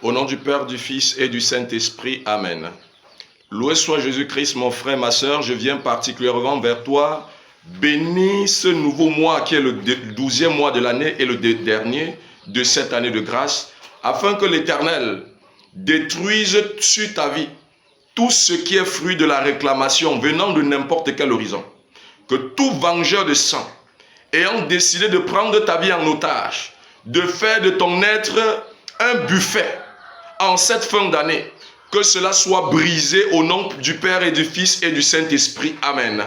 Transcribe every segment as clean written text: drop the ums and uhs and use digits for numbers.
Au nom du Père, du Fils et du Saint-Esprit. Amen. Loué soit Jésus-Christ, mon frère, ma soeur. Je viens particulièrement vers toi. Bénis ce nouveau mois qui est le 12e mois de l'année et le dernier de cette année de grâce, afin que l'Éternel détruise sur ta vie tout ce qui est fruit de la réclamation venant de n'importe quel horizon. Que tout vengeur de sang, ayant décidé de prendre ta vie en otage, de faire de ton être un buffet en cette fin d'année, que cela soit brisé au nom du Père et du Fils et du Saint-Esprit. Amen.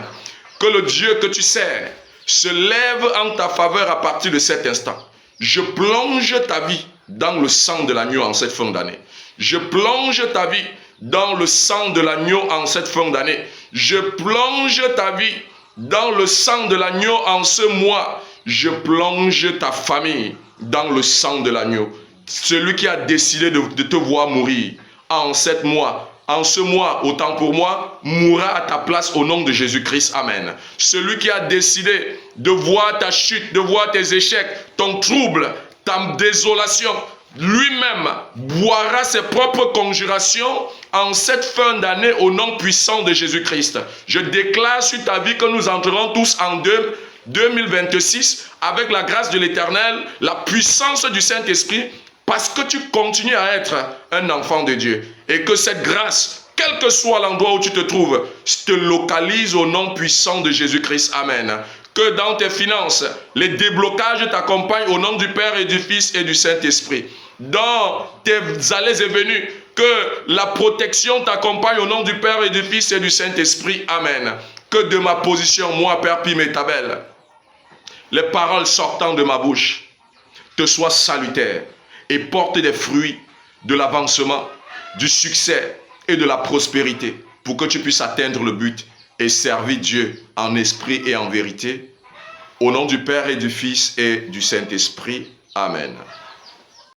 Que le Dieu que tu sers se lève en ta faveur à partir de cet instant. Je plonge ta vie dans le sang de l'agneau en cette fin d'année. Je plonge ta vie dans le sang de l'agneau en cette fin d'année. Je plonge ta vie dans le sang de l'agneau en ce mois. Je plonge ta famille dans le sang de l'agneau. Celui qui a décidé de te voir mourir en ce mois, autant pour moi, mourra à ta place au nom de Jésus-Christ. Amen. Celui qui a décidé de voir ta chute, de voir tes échecs, ton trouble, ta désolation, lui-même boira ses propres conjurations en cette fin d'année au nom puissant de Jésus-Christ. Je déclare sur ta vie que nous entrerons tous en 2026 avec la grâce de l'Éternel, la puissance du Saint-Esprit, parce que tu continues à être un enfant de Dieu. Et que cette grâce, quel que soit l'endroit où tu te trouves, te localise au nom puissant de Jésus-Christ. Amen. Que dans tes finances, les déblocages t'accompagnent au nom du Père et du Fils et du Saint-Esprit. Dans tes allées et venues, que la protection t'accompagne au nom du Père et du Fils et du Saint-Esprit. Amen. Que de ma position, moi, Père Pim et Tabel, les paroles sortant de ma bouche te soient salutaires et portent des fruits de l'avancement, du succès et de la prospérité, pour que tu puisses atteindre le but et servir Dieu en esprit et en vérité. Au nom du Père et du Fils et du Saint-Esprit. Amen.